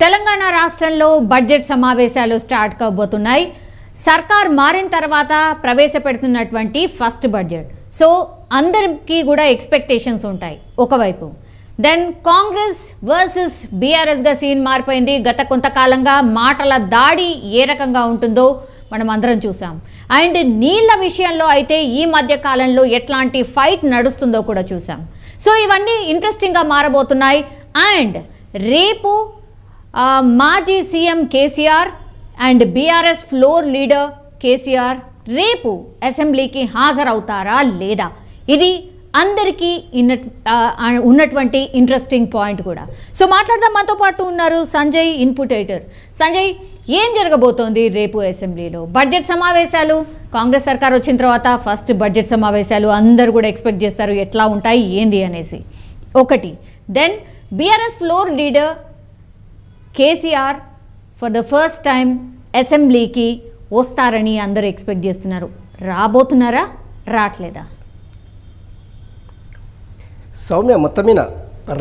తెలంగాణ రాష్ట్రంలో బడ్జెట్ సమావేశాలు స్టార్ట్ కాబోతున్నాయి. సర్కార్ మారిన తర్వాత ప్రవేశపెడుతున్నటువంటి ఫస్ట్ బడ్జెట్. సో అందరికీ కూడా ఎక్స్పెక్టేషన్స్ ఉంటాయి. ఒకవైపు దెన్ కాంగ్రెస్ వర్సెస్ బీఆర్ఎస్గా సీన్ మారిపోయింది. గత కొంతకాలంగా మాటల దాడి ఏ రకంగా ఉంటుందో మనం అందరం చూసాం. అండ్ నీళ్ల విషయంలో అయితే ఈ మధ్య కాలంలో ఎట్లాంటి ఫైట్ నడుస్తుందో కూడా చూసాం. సో ఇవన్నీ ఇంట్రెస్టింగ్గా మారబోతున్నాయి. అండ్ రేపు మాజీ CM KCR and BRS floor leader KCR రేపు అసెంబ్లీకి హాజరవుతారా లేదా, ఇది అందరికీ ఉన్నటువంటి ఇంట్రెస్టింగ్ పాయింట్ కూడా. సో మాట్లాడదాం. మనతో పాటు ఉన్నారు సంజయ్, ఇన్పుట్ ఎడిటర్. సంజయ్, ఏం జరగబోతోంది రేపు అసెంబ్లీలో? బడ్జెట్ సమావేశాలు, కాంగ్రెస్ సర్కార్ వచ్చిన తర్వాత ఫస్ట్ బడ్జెట్ సమావేశాలు అందరూ కూడా ఎక్స్పెక్ట్ చేస్తారు ఎట్లా ఉంటాయి ఏంది అనేసి. ఒకటి, then BRS floor leader KCR for the first time అసెంబ్లీకి వస్తారని అందరూ ఎక్స్పెక్ట్ చేస్తున్నారు. రాబోతున్నారా, రావట్లేదా? సౌమ్య, మొత్తమైన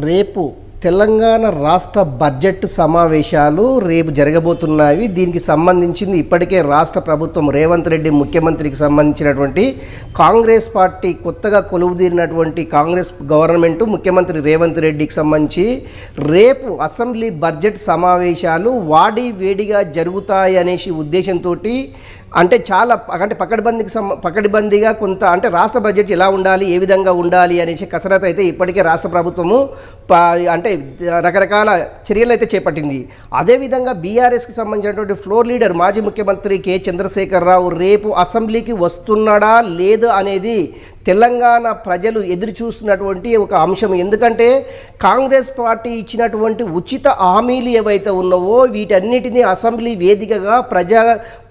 రేపు తెలంగాణ రాష్ట్ర బడ్జెట్ సమావేశాలు రేపు జరగబోతున్నాయి. దీనికి సంబంధించింది ఇప్పటికే రాష్ట్ర ప్రభుత్వం రేవంత్ రెడ్డి ముఖ్యమంత్రికి సంబంధించినటువంటి కాంగ్రెస్ పార్టీ కొత్తగా కొలువుదీరినటువంటి కాంగ్రెస్ గవర్నమెంట్ ముఖ్యమంత్రి రేవంత్ రెడ్డికి సంబంధించి రేపు అసెంబ్లీ బడ్జెట్ సమావేశాలు వాడి వేడిగా జరుగుతాయి అనేసి ఉద్దేశంతో అంటే చాలా పకడ్బందీగా కొంత అంటే రాష్ట్ర బడ్జెట్ ఎలా ఉండాలి, ఏ విధంగా ఉండాలి అనేసి కసరత్తు అయితే ఇప్పటికే రాష్ట్ర ప్రభుత్వము అంటే రకరకాల చర్యలు అయితే చేపట్టింది. అదేవిధంగా బీఆర్ఎస్కి సంబంధించినటువంటి ఫ్లోర్ లీడర్ మాజీ ముఖ్యమంత్రి కె చంద్రశేఖరరావు రేపు అసెంబ్లీకి వస్తున్నాడా లేదు అనేది తెలంగాణ ప్రజలు ఎదురు చూస్తున్నటువంటి ఒక అంశం. ఎందుకంటే కాంగ్రెస్ పార్టీ ఇచ్చినటువంటి ఉచిత హామీలు ఏవైతే ఉన్నావో వీటన్నిటినీ అసెంబ్లీ వేదికగా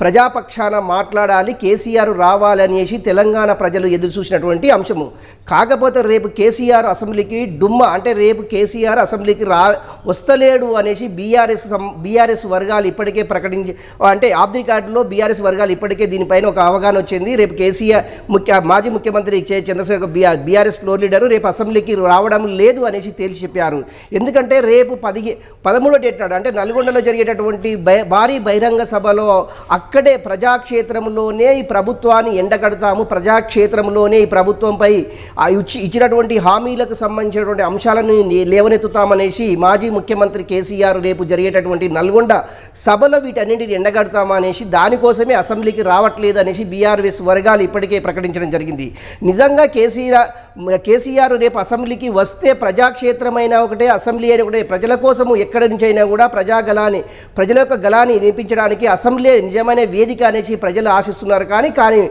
ప్రజాపక్షాన మాట్లాడాలి, కేసీఆర్ రావాలనేసి తెలంగాణ ప్రజలు ఎదురు చూసినటువంటి అంశము. కాకపోతే రేపు కేసీఆర్ అసెంబ్లీకి అంటే రేపు కేసీఆర్ అసెంబ్లీకి వస్తలేడు అనేసి బీఆర్ఎస్ వర్గాలు ఇప్పటికే అంటే ఆఫ్ ది రికార్డులో బీఆర్ఎస్ వర్గాలు ఇప్పటికే దీనిపైన ఒక అవగాహన వచ్చింది. రేపు కేసీఆర్ మాజీ ముఖ్యమంత్రి చంద్రశేఖర్ బీఆర్ఎస్ ఫ్లోర్ లీడరు రేపు అసెంబ్లీకి రావడం లేదు అనేసి తేల్చి చెప్పారు. ఎందుకంటే రేపు 13వ డేట్ నాడు అంటే నల్గొండలో జరిగేటటువంటి భారీ బహిరంగ సభలో అక్కడే ప్రజాక్షేత్రంలోనే ఈ ప్రభుత్వాన్ని ఎండగడతాము, ప్రజాక్షేత్రంలోనే ఈ ప్రభుత్వంపై ఇచ్చినటువంటి హామీలకు సంబంధించినటువంటి అంశాలను లేవనెత్తుతామనేసి మాజీ ముఖ్యమంత్రి కేసీఆర్ రేపు జరిగేటటువంటి నల్గొండ సభలో వీటన్నింటిని ఎండగడతామనేసి దానికోసమే అసెంబ్లీకి రావట్లేదు అనేసి బీఆర్ఎస్ వర్గాలు ఇప్పటికే ప్రకటించడం జరిగింది. నిజంగా కేసీఆర్ రేపు అసెంబ్లీకి వస్తే ప్రజాక్షేత్రమైన ఒకటే, అసెంబ్లీ అయిన ఒకటే, ప్రజల కోసము ఎక్కడి నుంచి అయినా కూడా ప్రజల యొక్క గలాన్ని వినిపించడానికి అసెంబ్లీ నిజమైన వేదిక అనేసి ప్రజలు ఆశిస్తున్నారు. కానీ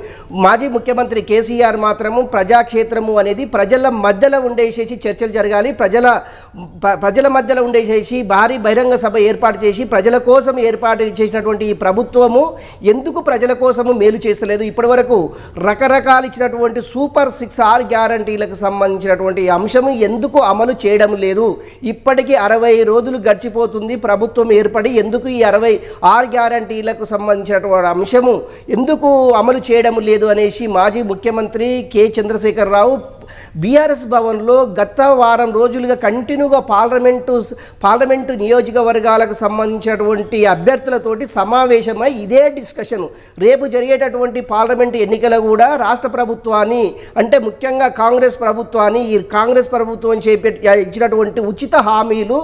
మాజీ ముఖ్యమంత్రి కేసీఆర్ మాత్రము ప్రజాక్షేత్రము అనేది ప్రజల మధ్యలో ఉండేసేసి చర్చలు జరగాలి, ప్రజల మధ్యలో ఉండేసేసి భారీ బహిరంగ సభ ఏర్పాటు చేసి ప్రజల కోసం ఏర్పాటు చేసినటువంటి ఈ ప్రభుత్వము ఎందుకు ప్రజల కోసము మేలు చేస్తలేదు? ఇప్పటి వరకు రకరకాలు ఇచ్చినటువంటి సూపర్ 6 గ్యారంటీలకు సంబంధించినటువంటి అంశము ఎందుకు అమలు చేయడం లేదు? ఇప్పటికీ 60 రోజులు గడిచిపోతుంది ప్రభుత్వం ఏర్పడి, ఎందుకు ఈ 66 గ్యారంటీలకు సంబంధించినటువంటి అంశము ఎందుకు అమలు చేయడం లేదు అనేసి మాజీ ముఖ్యమంత్రి కె చంద్రశేఖరరావు బీఆర్ఎస్ భవన్లో గత వారం రోజులుగా కంటిన్యూగా పార్లమెంటు నియోజకవర్గాలకు సంబంధించినటువంటి అభ్యర్థులతోటి సమావేశమై ఇదే డిస్కషన్. రేపు జరిగేటటువంటి పార్లమెంటు ఎన్నికలు కూడా రాష్ట్ర ప్రభుత్వాన్ని అంటే ముఖ్యంగా కాంగ్రెస్ ప్రభుత్వం ఇచ్చినటువంటి ఉచిత హామీలు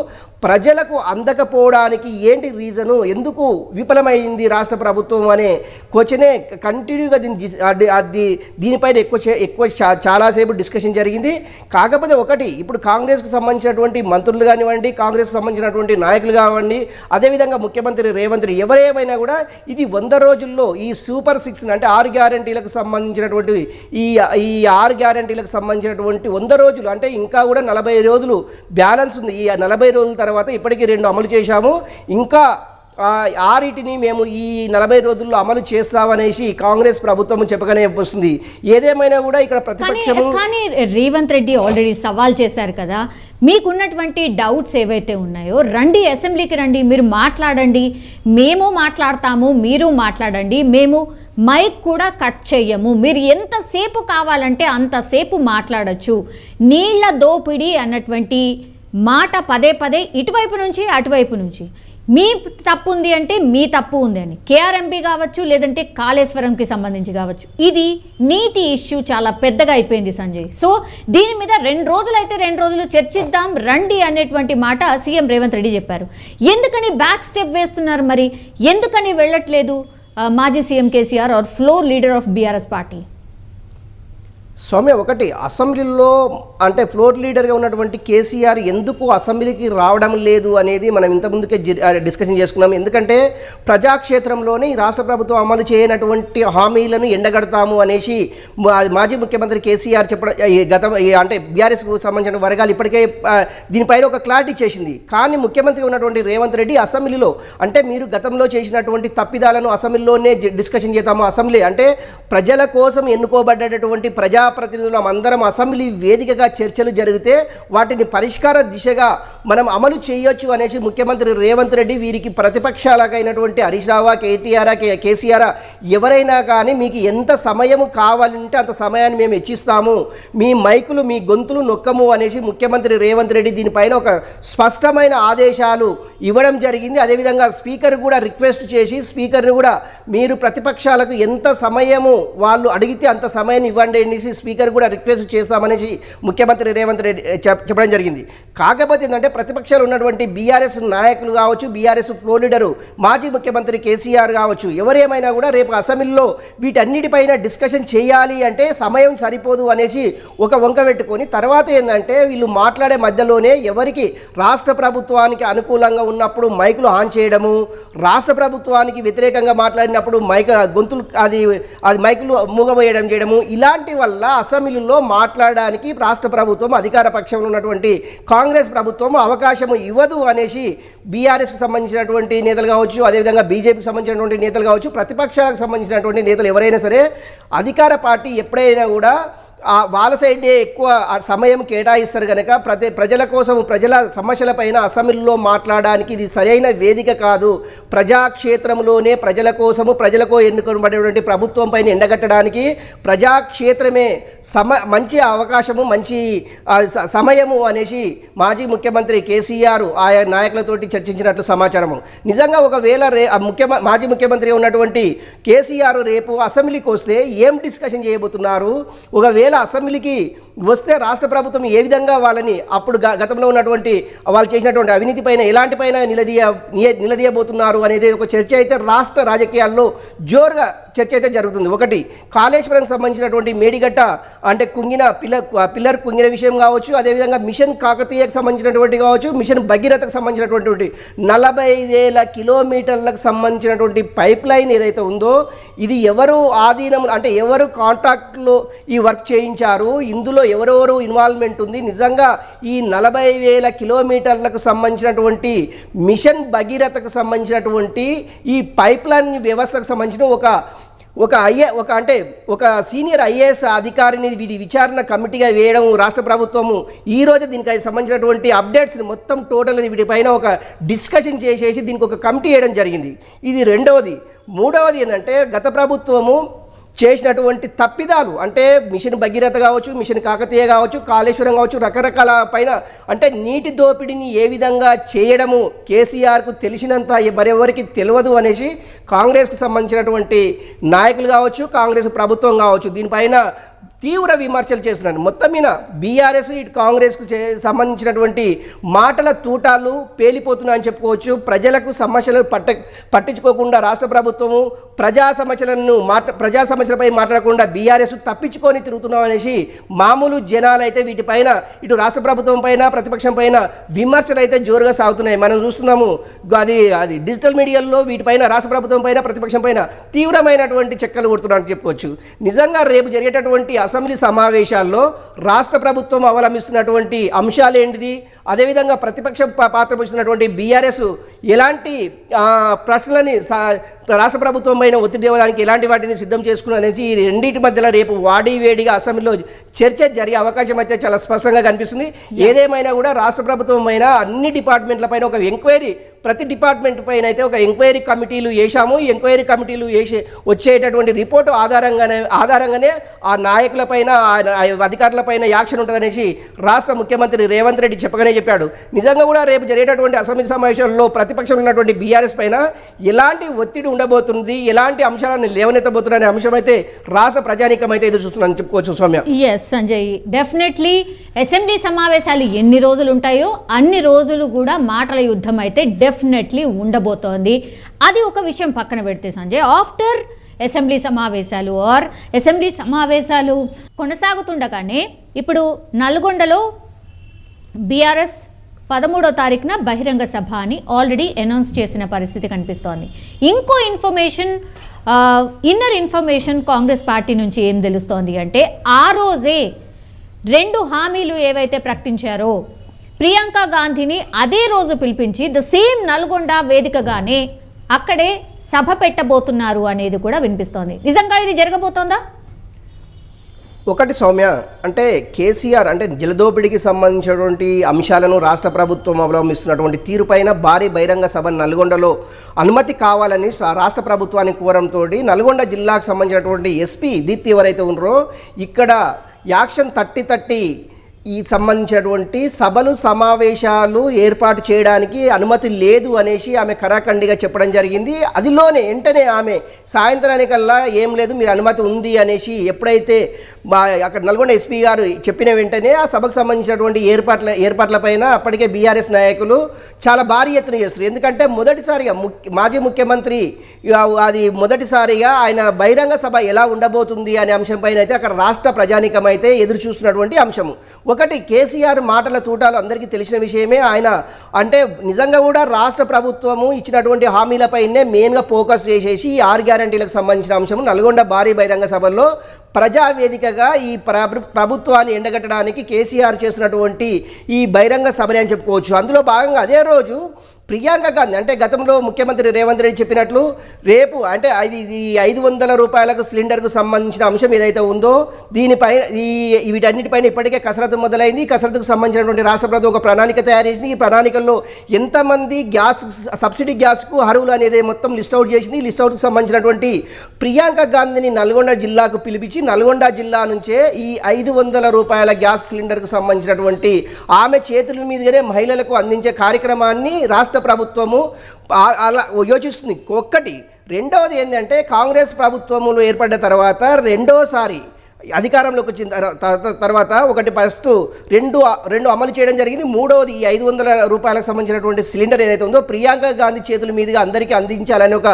ప్రజలకు అందకపోవడానికి ఏంటి రీజను, ఎందుకు విఫలమైంది రాష్ట్ర ప్రభుత్వం అనే క్వశ్చనే కంటిన్యూగా దీనిపైన ఎక్కువ చాలాసేపు డిస్కషన్ జరిగింది. కాకపోతే ఒకటి, ఇప్పుడు కాంగ్రెస్కి సంబంధించినటువంటి మంత్రులు కానివ్వండి, కాంగ్రెస్కి సంబంధించినటువంటి నాయకులు కానివ్వండి, అదేవిధంగా ముఖ్యమంత్రి రేవంత్ రెడ్డి ఎవరేమైనా కూడా ఇది 100 రోజుల్లో ఈ సూపర్ 6 అంటే 6 గ్యారంటీలకు సంబంధించినటువంటి ఈ 6 గ్యారంటీలకు సంబంధించినటువంటి 100 రోజులు అంటే ఇంకా కూడా 40 రోజులు బ్యాలెన్స్ ఉంది. ఈ 40 రోజుల తర్వాత ఇప్పటికీ 2 అమలు చేశాము, ఇంకా 6టిని మేము ఈ 40 రోజుల్లో అమలు చేస్తామనేసి కాంగ్రెస్ ప్రభుత్వం చెప్పగానే వస్తుంది. ఏదేమైనా కూడా ఇక్కడ ప్రతిపక్షము కానీ రేవంత్ రెడ్డి ఆల్రెడీ సవాల్ చేశారు కదా, మీకున్నటువంటి డౌట్స్ ఏవైతే ఉన్నాయో రండి, అసెంబ్లీకి రండి, మీరు మాట్లాడండి, మేము మాట్లాడతాము, మీరు మాట్లాడండి, మేము మైక్ కూడా కట్ చేయము, మీరు ఎంతసేపు కావాలంటే అంతసేపు మాట్లాడచ్చు, నీళ్ల దోపిడీ అన్నటువంటి మాట పదే పదే ఇటువైపు నుంచి అటువైపు నుంచి మీ తప్పు ఉంది అంటే మీ తప్పు ఉంది అని, కేఆర్ఎంపీ కావచ్చు లేదంటే కాళేశ్వరంకి సంబంధించి కావచ్చు, ఇది నీటి ఇష్యూ చాలా పెద్దగా అయిపోయింది సంజయ్. సో దీని మీద 2 రోజులు చర్చిద్దాం రండి అనేటువంటి మాట సీఎం రేవంత్ రెడ్డి చెప్పారు. ఎందుకని బ్యాక్ స్టెప్ వేస్తున్నారు, మరి ఎందుకని వెళ్ళట్లేదు మాజీ CM KCR are floor leader of BRS party? Soumya, ఒకటి అసెంబ్లీలో అంటే ఫ్లోర్ లీడర్గా ఉన్నటువంటి కేసీఆర్ ఎందుకు అసెంబ్లీకి రావడం లేదు అనేది మనం ఇంతకుముందుకే డిస్కషన్ చేసుకున్నాం. ఎందుకంటే ప్రజాక్షేత్రంలోనే ఈ రాష్ట్ర ప్రభుత్వం అమలు చేయనటువంటి హామీలను ఎండగడతాము అనేసి మాజీ ముఖ్యమంత్రి కేసీఆర్ చెప్పడం అంటే బీఆర్ఎస్కు సంబంధించిన వర్గాలు ఇప్పటికే దీనిపైన ఒక క్లారిటీ చేసింది. కానీ ముఖ్యమంత్రి ఉన్నటువంటి రేవంత్ రెడ్డి అసెంబ్లీలో అంటే మీరు గతంలో చేసినటువంటి తప్పిదాలను అసెంబ్లీలోనే డిస్కషన్ చేద్దాము. అసెంబ్లీ అంటే ప్రజల కోసం ఎన్నుకోబడ్డటువంటి ప్రజాప్రతినిధులం అందరం అసెంబ్లీ వేదికగా చర్చలు జరిగితే వాటిని పరిష్కార దిశగా మనం అమలు చేయొచ్చు అనేసి ముఖ్యమంత్రి రేవంత్ రెడ్డి వీరికి ప్రతిపక్షాలకైనటువంటి హరీష్ రావు, కేసీఆర్ ఎవరైనా కానీ మీకు ఎంత సమయం కావాలంటే అంత సమయాన్ని మేము ఇచ్చిస్తాము, మీ మైకులు మీ గొంతులు నొక్కము అనేసి ముఖ్యమంత్రి రేవంత్ రెడ్డి దీనిపైన ఒక స్పష్టమైన ఆదేశాలు ఇవ్వడం జరిగింది. అదేవిధంగా స్పీకర్ కూడా రిక్వెస్ట్ చేసి స్పీకర్ని కూడా మీరు ప్రతిపక్షాలకు ఎంత సమయము వాళ్ళు అడిగితే అంత సమయాన్ని ఇవ్వండి అనేసి స్పీకర్ కూడా రిక్వెస్ట్ చేస్తామనేసి ముఖ్యమంత్రి రేవంత్ రెడ్డి చెప్పడం జరిగింది. కాకపోతే ఏంటంటే ప్రతిపక్షాలు ఉన్నటువంటి బీఆర్ఎస్ నాయకులు కావచ్చు, బీఆర్ఎస్ ఫ్లోర్ లీడరు మాజీ ముఖ్యమంత్రి కేసీఆర్ కావచ్చు, ఎవరేమైనా కూడా రేపు అసెంబ్లీలో వీటన్నిటిపైన డిస్కషన్ చేయాలి అంటే సమయం సరిపోదు అనేసి ఒక వంక పెట్టుకొని తర్వాత ఏంటంటే వీళ్ళు మాట్లాడే మధ్యలోనే ఎవరికి రాష్ట్ర ప్రభుత్వానికి అనుకూలంగా ఉన్నప్పుడు మైకులు ఆన్ చేయడము, రాష్ట్ర ప్రభుత్వానికి వ్యతిరేకంగా మాట్లాడినప్పుడు గొంతులు అది మైకులు మూగబోయడం చేయడము, ఇలాంటి వల్ల అసెంబ్లీలో మాట్లాడడానికి రాష్ట్ర ప్రభుత్వం అధికార పక్షంలో ఉన్నటువంటి కాంగ్రెస్ ప్రభుత్వం అవకాశం ఇవ్వదు అనేసి బీఆర్ఎస్కి సంబంధించినటువంటి నేతలు కావచ్చు, అదేవిధంగా బీజేపీకి సంబంధించినటువంటి నేతలు కావచ్చు, ప్రతిపక్షాలకు సంబంధించినటువంటి నేతలు ఎవరైనా సరే అధికార పార్టీ ఎప్పుడైనా కూడా వాళ్ళ సైడే ఎక్కువ సమయం కేటాయిస్తారు కనుక ప్రజల కోసం ప్రజల సమస్యలపైన అసెంబ్లీలో మాట్లాడడానికి ఇది సరైన వేదిక కాదు. ప్రజాక్షేత్రంలోనే ప్రజల కోసము ప్రజలకు ఎన్నుకోబడేటువంటి ప్రభుత్వం పైన ఎండగట్టడానికి ప్రజాక్షేత్రమే మంచి అవకాశము, మంచి సమయము అనేసి మాజీ ముఖ్యమంత్రి కేసీఆర్ ఆయా నాయకులతోటి చర్చించినట్లు సమాచారము. నిజంగా ఒకవేళ మాజీ ముఖ్యమంత్రి ఉన్నటువంటి కేసీఆర్ రేపు అసెంబ్లీకి వస్తే ఏం డిస్కషన్ చేయబోతున్నారు, ఒకవేళ అసెంబ్లీకి వస్తే రాష్ట్ర ప్రభుత్వం ఏ విధంగా వాళ్ళని అప్పుడు గతంలో ఉన్నటువంటి వాళ్ళు చేసినటువంటి అవినీతి పైన ఎలాంటి పైన నిలదీయబోతున్నారు అనేది ఒక చర్చ అయితే రాష్ట్ర రాజకీయాల్లో జోరుగా చర్చ అయితే జరుగుతుంది. ఒకటి కాళేశ్వరంకి సంబంధించినటువంటి మేడిగడ్డ అంటే పిల్లర్ కుంగిన విషయం కావచ్చు, అదేవిధంగా మిషన్ కాకతీయకు సంబంధించినటువంటి కావచ్చు, మిషన్ భగీరథకు సంబంధించినటువంటి 40,000 కిలోమీటర్లకు సంబంధించినటువంటి పైప్ లైన్ ఏదైతే ఉందో ఇది ఎవరు ఆధీనం అంటే ఎవరు కాంట్రాక్ట్లో ఈ వర్క్ చేయించారు, ఇందులో ఎవరెవరు ఇన్వాల్వ్మెంట్ ఉంది, నిజంగా ఈ 40,000 కిలోమీటర్లకు సంబంధించినటువంటి మిషన్ భగీరథకు సంబంధించినటువంటి ఈ పైప్ లైన్ వ్యవస్థకు సంబంధించిన ఒక సీనియర్ ఐఏఎస్ అధికారిని వీడి విచారణ కమిటీగా వేయడం రాష్ట్ర ప్రభుత్వము ఈరోజు దీనికి సంబంధించినటువంటి అప్డేట్స్ని మొత్తం టోటల్ వీటిపైన ఒక డిస్కషన్ చేసేసి దీనికి ఒక కమిటీ వేయడం జరిగింది. ఇది రెండవది. మూడవది ఏంటంటే గత ప్రభుత్వము చేసినటువంటి తప్పిదాలు అంటే మిషన్ భగీరథ కావచ్చు, మిషన్ కాకతీయ కావచ్చు, కాళేశ్వరం కావచ్చు, రకరకాల పైన అంటే నీటి దోపిడీని ఏ విధంగా చేయడము కేసీఆర్కు తెలిసినంత మరెవరికి తెలియదు అనేసి కాంగ్రెస్కి సంబంధించినటువంటి నాయకులు కావచ్చు, కాంగ్రెస్ ప్రభుత్వం కావచ్చు దీనిపైన తీవ్ర విమర్శలు చేస్తున్నారు. మొత్తం మీద బీఆర్ఎస్ ఇటు కాంగ్రెస్కు సంబంధించినటువంటి మాటల తూటాలు పేలిపోతున్నాయని చెప్పుకోవచ్చు. ప్రజలకు సమస్యలు పట్టించుకోకుండా రాష్ట్ర ప్రభుత్వము ప్రజా సమస్యలపై మాట్లాడకుండా బీఆర్ఎస్ తప్పించుకొని తిరుగుతున్నాం అనేసి మామూలు జనాలు అయితే వీటిపైన ఇటు రాష్ట్ర ప్రభుత్వం పైన ప్రతిపక్షం పైన విమర్శలు అయితే జోరుగా సాగుతున్నాయి. మనం చూస్తున్నాము అది డిజిటల్ మీడియాలో వీటిపైన రాష్ట్ర ప్రభుత్వం పైన ప్రతిపక్షం పైన తీవ్రమైనటువంటి చెక్కలు కొడుతున్నారని చెప్పుకోవచ్చు. నిజంగా రేపు జరిగేటటువంటి అసెంబ్లీ సమావేశాల్లో రాష్ట్ర ప్రభుత్వం అవలంబిస్తున్నటువంటి అంశాలు ఏంటిది, అదేవిధంగా ప్రతిపక్ష పాత్ర పోషిస్తున్నటువంటి బీఆర్ఎస్ ఎలాంటి ప్రశ్నలని రాష్ట్ర ప్రభుత్వం పైన ఒత్తిడి ఇవ్వడానికి ఎలాంటి వాటిని సిద్ధం చేసుకున్నారు అనేసి ఈ రెండింటి మధ్యలో రేపు వేడిగా అసెంబ్లీలో చర్చ జరిగే అవకాశం అయితే చాలా స్పష్టంగా కనిపిస్తుంది. ఏదేమైనా కూడా రాష్ట్ర ప్రభుత్వం పైన అన్ని డిపార్ట్మెంట్ల పైన ఒక ఎంక్వైరీ, ప్రతి డిపార్ట్మెంట్ పైన అయితే ఒక ఎంక్వైరీ కమిటీలు వేశాము. ఈ ఎంక్వైరీ కమిటీలు వచ్చేటటువంటి రిపోర్టు ఆధారంగానే ఆ నాయకుల పైన అధికారుల పైన యాక్షన్ ఉంటుందనేసి రాష్ట్ర ముఖ్యమంత్రి రేవంత్ రెడ్డి చెప్పాడు. నిజంగా కూడా రేపు జరిగేటటువంటి అసెంబ్లీ సమావేశాల్లో ప్రతిపక్షంలో ఉన్నటువంటి బీఆర్ఎస్ పైన ఎలాంటి ఒత్తిడి ఉండబోతుంది, ఎలాంటి అంశాలను లేవనెత్తబోతున్న అంశం అయితే రాష్ట్ర ప్రజానీకం అయితే ఎదురు చూస్తుందని చెప్పుకోవచ్చు. Soumya, yes Sanjay, definitely assembly సమావేశాలు ఎన్ని రోజులు ఉంటాయో అన్ని రోజులు కూడా మాటల యుద్ధం అయితే డెఫినెట్లీ ఉండబోతోంది. అది ఒక విషయం పక్కన పెడితే సంజయ్, ఆఫ్టర్ అసెంబ్లీ సమావేశాలు కొనసాగుతుండగానే ఇప్పుడు నల్గొండలో బీఆర్ఎస్ 13వ తారీఖున బహిరంగ సభ అని ఆల్రెడీ అనౌన్స్ చేసిన పరిస్థితి కనిపిస్తోంది. ఇంకో ఇన్నర్ ఇన్ఫర్మేషన్ కాంగ్రెస్ పార్టీ నుంచి ఏం తెలుస్తోంది అంటే, ఆ రోజే 2 హామీలు ఏవైతే ప్రకటించారో ప్రియాంక గాంధీని అదే రోజు పిలిపించి ద సేమ్ నల్గొండ వేదికగానే అక్కడే సభ పెట్టబోతున్నారు అనేది కూడా వినిపిస్తోంది. నిజంగా ఇది జరగబోతోందా? ఒకటి సౌమ్య, అంటే కేసీఆర్ అంటే జలదోపిడికి సంబంధించినటువంటి అంశాలను రాష్ట్ర ప్రభుత్వం అవలంబిస్తున్నటువంటి తీరుపైన భారీ బహిరంగ సభ నల్గొండలో అనుమతి కావాలని రాష్ట్ర ప్రభుత్వానికి కోరంతో నల్గొండ జిల్లాకు సంబంధించినటువంటి ఎస్పీ దీప్తి ఎవరైతే ఉన్నారో ఇక్కడ యాక్షన్ 30 ఈ సంబంధించినటువంటి సభలు సమావేశాలు ఏర్పాటు చేయడానికి అనుమతి లేదు అనేసి ఆమె కరాఖండిగా చెప్పడం జరిగింది. అదిలోనే వెంటనే ఆమె సాయంత్రానికల్లా ఏం లేదు, మీరు అనుమతి ఉంది అనేసి ఎప్పుడైతే అక్కడ నల్గొండ ఎస్పీ గారు చెప్పిన వెంటనే ఆ సభకు సంబంధించినటువంటి ఏర్పాట్లపైన అప్పటికే బీఆర్ఎస్ నాయకులు చాలా భారీ ఎత్తున చేస్తారు. ఎందుకంటే మొదటిసారిగా మాజీ ముఖ్యమంత్రి మొదటిసారిగా ఆయన బహిరంగ సభ ఎలా ఉండబోతుంది అనే అంశంపైన అయితే అక్కడ రాష్ట్ర ప్రజానీకం అయితే ఎదురు చూస్తున్నటువంటి అంశము. ఒకటి, కేసీఆర్ మాటల తూటాలు అందరికీ తెలిసిన విషయమే. ఆయన అంటే నిజంగా కూడా రాష్ట్ర ప్రభుత్వము ఇచ్చినటువంటి హామీలపైనే మెయిన్గా ఫోకస్ చేసేసి 6 గ్యారంటీలకు సంబంధించిన అంశము నల్గొండ భారీ బహిరంగ సభల్లో ప్రజావేదికగా ఈ ప్రభుత్వాన్ని ఎండగట్టడానికి కేసీఆర్ చేసినటువంటి ఈ బహిరంగ సభని అని చెప్పుకోవచ్చు. అందులో భాగంగా అదే రోజు ప్రియాంక గాంధీ అంటే గతంలో ముఖ్యమంత్రి రేవంత్ రెడ్డి చెప్పినట్లు రేపు అంటే ఈ 500 రూపాయలకు సిలిండర్కు సంబంధించిన అంశం ఏదైతే ఉందో దీనిపైన వీటన్నిటిపైన ఇప్పటికే కసరత్తు మొదలైంది. కసరత్తుకు సంబంధించినటువంటి రాష్ట్ర ప్రభుత్వం ఒక ప్రణాళిక తయారు చేసింది. ఈ ప్రణాళికల్లో ఎంతమంది సబ్సిడీ గ్యాస్కు అర్హులు అనేది మొత్తం లిస్ట్ అవుట్ చేసింది. లిస్ట్ అవుట్కు సంబంధించినటువంటి ప్రియాంక గాంధీని నల్గొండ జిల్లాకు పిలిపించి నల్గొండ జిల్లా నుంచే ఈ 500 రూపాయల గ్యాస్ సిలిండర్కు సంబంధించినటువంటి ఆమె చేతుల మీదుగానే మహిళలకు అందించే కార్యక్రమాన్ని రాష్ట్ర ప్రభుత్వము అలా యోచిస్తుంది. ఒక్కటి. రెండవది ఏంటంటే కాంగ్రెస్ ప్రభుత్వములు ఏర్పడ్డ తర్వాత రెండోసారి అధికారంలోకి వచ్చిన తర్వాత ఒకటి ఫస్ట్ రెండు అమలు చేయడం జరిగింది. మూడవది ఈ 500 రూపాయలకు సంబంధించినటువంటి సిలిండర్ ఏదైతే ఉందో ప్రియాంక గాంధీ చేతుల మీదుగా అందరికీ అందించాలని ఒక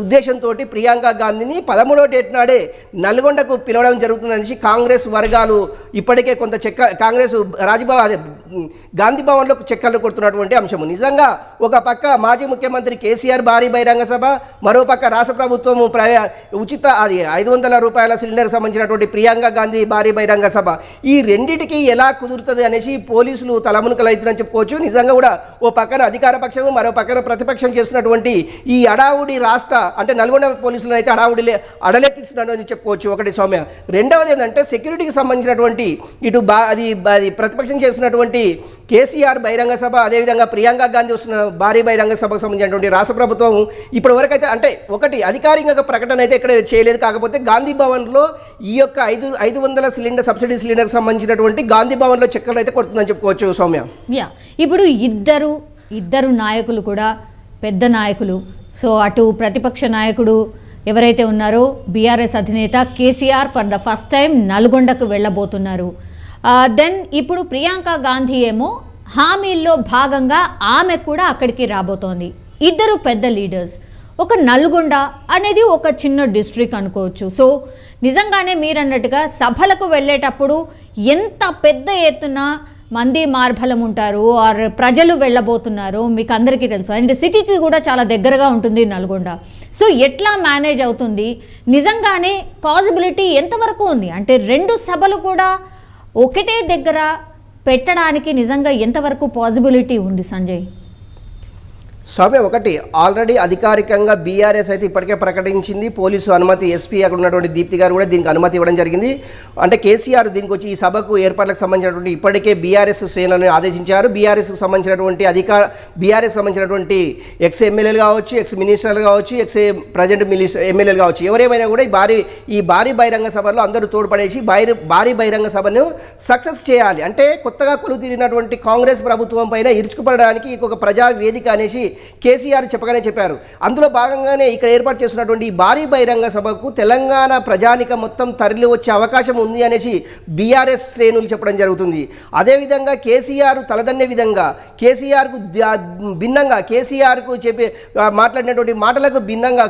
ఉద్దేశంతో ప్రియాంక గాంధీని 13వ డేట్ నాడే నల్గొండకు పిలవడం జరుగుతుందనేసి కాంగ్రెస్ వర్గాలు ఇప్పటికే కొంత కాంగ్రెస్ గాంధీ భవన్లో చెక్కలు కొడుతున్నటువంటి అంశము. నిజంగా ఒక పక్క మాజీ ముఖ్యమంత్రి కేసీఆర్ భారీ బహిరంగ సభ, మరో పక్క రాష్ట్ర ప్రభుత్వము ఉచిత 500 రూపాయల సిలిండర్ సంబంధించిన ప్రియాంక గాంధీ భారీ బహిరంగ సభ, ఈ రెండిటికి ఎలా కుదురుతుంది అనేసి పోలీసులు తలమునకలు అవుతుందని చెప్పుకోవచ్చు. నిజంగా కూడా ఓ పక్కన అధికార పక్షము, మరో పక్కన ప్రతిపక్షం చేస్తున్నటువంటి ఈ అడావుడి అంటే నల్గొండ పోలీసులు అయితే అడలెత్తిస్తున్నారని చెప్పుకోవచ్చు. ఒకటి సౌమ్య. రెండవది ఏంటంటే సెక్యూరిటీకి సంబంధించినటువంటి ఇటు అది ప్రతిపక్షం చేస్తున్నటువంటి కేసీఆర్ బహిరంగ సభ, అదేవిధంగా ప్రియాంక గాంధీ వస్తున్న భారీ బహిరంగ సభకు సంబంధించినటువంటి రాష్ట్ర ప్రభుత్వం ఇప్పటి వరకు అయితే అంటే ఒకటి అధికారికంగా ప్రకటన అయితే ఇక్కడ చేయలేదు. కాకపోతే గాంధీ భవన్లో ఈ యొక్క 500 సిలిండర్ సబ్సిడీ సిలిండర్కి సంబంధించినటువంటి గాంధీ భవన్లో చెక్కలు అయితే కొడుతుందని చెప్పుకోవచ్చు. సౌమ్య, ఇప్పుడు ఇద్దరు నాయకులు కూడా పెద్ద నాయకులు. సో అటు ప్రతిపక్ష నాయకుడు ఎవరైతే ఉన్నారో బీఆర్ఎస్ అధినేత KCR for the first time నల్గొండకు వెళ్ళబోతున్నారు. దెన్ ఇప్పుడు ప్రియాంక గాంధీ ఏమో హామీల్లో భాగంగా ఆమె కూడా అక్కడికి రాబోతోంది. ఇద్దరు పెద్ద లీడర్స్. ఒక నల్గొండ అనేది ఒక చిన్న డిస్ట్రిక్ట్ అనుకోవచ్చు. సో నిజంగానే మీరన్నట్టుగా సభలకు వెళ్ళేటప్పుడు ఎంత పెద్ద ఎత్తున మంది మార్బలం ఉంటారు ఆర్ ప్రజలు వెళ్ళబోతున్నారు మీకు అందరికీ తెలుసు. అండ్ సిటీకి కూడా చాలా దగ్గరగా ఉంటుంది నల్గొండ. సో ఎట్లా మేనేజ్ అవుతుంది? నిజంగానే పాసిబిలిటీ ఎంతవరకు ఉంది? అంటే 2 సభలు కూడా ఒకటే దగ్గర పెట్టడానికి నిజంగా ఎంతవరకు పాసిబిలిటీ ఉంది సంజయ్? స్వామి ఒకటి ఆల్రెడీ అధికారికంగా బీఆర్ఎస్ అయితే ఇప్పటికే ప్రకటించింది, పోలీసు అనుమతి, ఎస్పీ అక్కడ ఉన్నటువంటి దీప్తి గారు కూడా దీనికి అనుమతి ఇవ్వడం జరిగింది. అంటే కేసీఆర్ దీనికి వచ్చి ఈ సభకు ఏర్పాట్లకు సంబంధించినటువంటి ఇప్పటికే బీఆర్ఎస్ శ్రేణులను ఆదేశించారు. బీఆర్ఎస్కి సంబంధించినటువంటి బీఆర్ఎస్ సంబంధించినటువంటి ఎక్స్ ఎమ్మెల్యేలు కావచ్చు, ఎక్స్ మినిస్టర్లు కావచ్చు, ఎక్స్ ప్రజెంట్ ఎమ్మెల్యేలు కావచ్చు, ఎవరేమైనా కూడా ఈ భారీ బహిరంగ సభలో అందరూ తోడ్పడేసి భారీ బహిరంగ సభను సక్సెస్ చేయాలి. అంటే కొత్తగా కొలువు తీరినటువంటి కాంగ్రెస్ ప్రభుత్వం పైన ఇరుచుకుపడడానికి ఒక ప్రజా వేదిక అనేసి కేసీఆర్ చెప్పారు. అందులో భాగంగానే ఇక్కడ ఏర్పాటు చేస్తున్నటువంటి ఈ భారీ బహిరంగ సభకు తెలంగాణ ప్రజానిక మొత్తం తరలి వచ్చే అవకాశం ఉంది అనేసి బీఆర్ఎస్ శ్రేణులు చెప్పడం జరుగుతుంది. అదేవిధంగా కేసీఆర్ తలదన్నే విధంగా కేసీఆర్కు భిన్నంగా కేసీఆర్కు మాట్లాడినటువంటి మాటలకు భిన్నంగా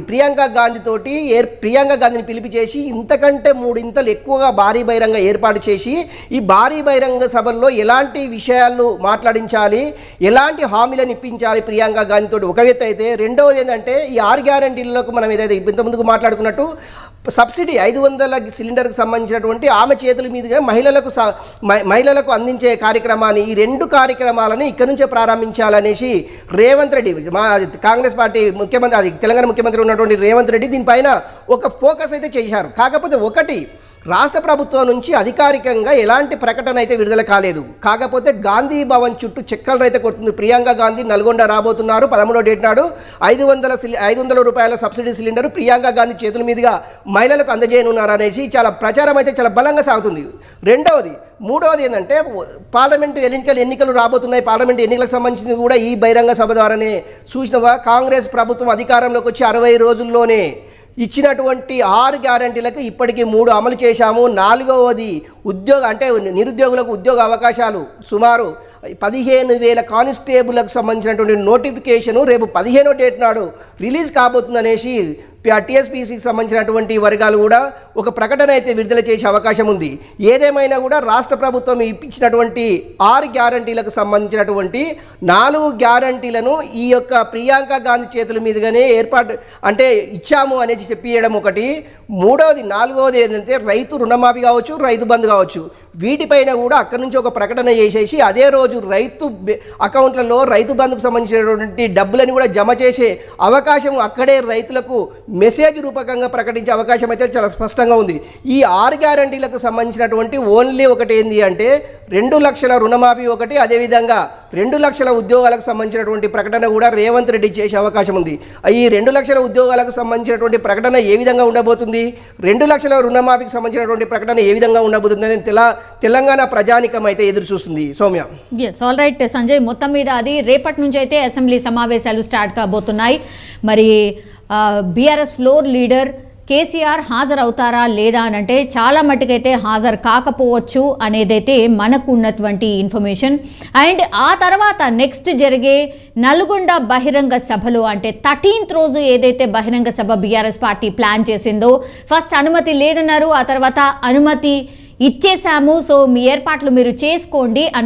ప్రియాంక గాంధీని పిలిపించేసి ఇంతకంటే 3 ఇంతలు ఎక్కువగా భారీ బహిరంగ ఏర్పాటు చేసి ఈ భారీ బహిరంగ సభల్లో ఎలాంటి విషయాలు మాట్లాడించాలి, ఎలాంటి హామీలను ఇప్పించాలి ప్రియాంక గాంధీతో ఒక వ్యక్తి అయితే, రెండవది ఏంటంటే ఈ 6 గ్యారంటీలకు మనం ఏదైతే ఇంతకుముందుకు మాట్లాడుకున్నట్టు సబ్సిడీ 500 సిలిండర్కి సంబంధించినటువంటి ఆమె చేతుల మీదుగా మహిళలకు అందించే కార్యక్రమాన్ని, ఈ 2 కార్యక్రమాలను ఇక్కడి నుంచే ప్రారంభించాలనేసి రేవంత్ రెడ్డి కాంగ్రెస్ పార్టీ ముఖ్యమంత్రి, అది తెలంగాణ ముఖ్యమంత్రి ఉన్నటువంటి రేవంత్ రెడ్డి దీనిపైన ఒక ఫోకస్ అయితే చేశారు. కాకపోతే ఒకటి, రాష్ట్ర ప్రభుత్వం నుంచి అధికారికంగా ఎలాంటి ప్రకటన అయితే విడుదల కాలేదు. కాకపోతే గాంధీ భవన్ చుట్టూ చెక్కలు అయితే కొడుతుంది. ప్రియాంక గాంధీ నల్గొండ రాబోతున్నారు 13వ డేట్ నాడు. 500 రూపాయల సబ్సిడీ సిలిండర్ ప్రియాంక గాంధీ చేతుల మీదుగా మహిళలకు అందజేయనున్నారు అనేసి చాలా ప్రచారం అయితే చాలా బలంగా సాగుతుంది. మూడవది ఏంటంటే పార్లమెంటు ఎన్నికలు రాబోతున్నాయి. పార్లమెంటు ఎన్నికలకు సంబంధించింది కూడా ఈ బహిరంగ సభ ద్వారానే చూసినవా. కాంగ్రెస్ ప్రభుత్వం అధికారంలోకి వచ్చి 60 రోజుల్లోనే ఇచ్చినటువంటి 6 గ్యారంటీలకు ఇప్పటికీ 3 అమలు చేశాము. 4వది నిరుద్యోగులకు ఉద్యోగ అవకాశాలు సుమారు 15,000 కానిస్టేబుల్లకు సంబంధించినటువంటి నోటిఫికేషను రేపు 15వ డేట్ నాడు రిలీజ్ కాబోతుందనేసి టీఎస్పీసీకి సంబంధించినటువంటి వర్గాలు కూడా ఒక ప్రకటన అయితే విడుదల చేసే అవకాశం ఉంది. ఏదేమైనా కూడా రాష్ట్ర ప్రభుత్వం ఇప్పించినటువంటి 6 గ్యారంటీలకు సంబంధించినటువంటి 4 గ్యారంటీలను ఈ యొక్క ప్రియాంక గాంధీ చేతుల మీదుగానే ఇచ్చాము అనేది చెప్పియడం ఒకటి. నాలుగవది ఏంటంటే రైతు రుణమాఫీ కావచ్చు, రైతు బంధు కావచ్చు, వీటిపైన కూడా అక్కడి నుంచి ఒక ప్రకటన చేసేసి అదే రోజు రైతు అకౌంట్లలో రైతు బంధుకు సంబంధించినటువంటి డబ్బులని కూడా జమ చేసే అవకాశం అక్కడే రైతులకు మెసేజ్ రూపకంగా ప్రకటించే అవకాశం అయితే చాలా స్పష్టంగా ఉంది. ఈ 6 గ్యారంటీలకు సంబంధించినటువంటి ఓన్లీ ఒకటి ఏంది అంటే 2 లక్షల రుణమాఫీ ఒకటి, అదేవిధంగా 2 లక్షల ఉద్యోగాలకు సంబంధించినటువంటి ప్రకటన కూడా రేవంత్ రెడ్డి చేసే అవకాశం ఉంది. ఈ 2 లక్షల ఉద్యోగాలకు సంబంధించినటువంటి ప్రకటన ఏ విధంగా ఉండబోతుంది, 2 లక్షల రుణమాఫీకి సంబంధించినటువంటి ప్రకటన ఏ విధంగా ఉండబోతుంది అని తెలంగాణ ప్రజానికం అయితే ఎదురు చూస్తుంది. సౌమ్య, ఆల్ రైట్ సంజయ్, మొత్తం మీద అది రేపటి నుంచి అయితే అసెంబ్లీ సమావేశాలు స్టార్ట్ కాబోతున్నాయి. మరి బీఆర్ఎస్ ఫ్లోర్ లీడర్ కేసీఆర్ హాజరవుతారా లేదా అని అంటే చాలా మట్టుకైతే హాజరు కాకపోవచ్చు అనేదైతే మనకు ఉన్నటువంటి ఇన్ఫర్మేషన్. అండ్ ఆ తర్వాత నెక్స్ట్ జరిగే నల్గొండ బహిరంగ సభలో అంటే 13th రోజు ఏదైతే బహిరంగ సభ బీఆర్ఎస్ పార్టీ ప్లాన్ చేసిందో ఫస్ట్ అనుమతి లేదన్నారు, ఆ తర్వాత అనుమతి ఇచ్చేసాము, సో మీ ఏర్పాట్లు మీరు చేసుకోండి అన్న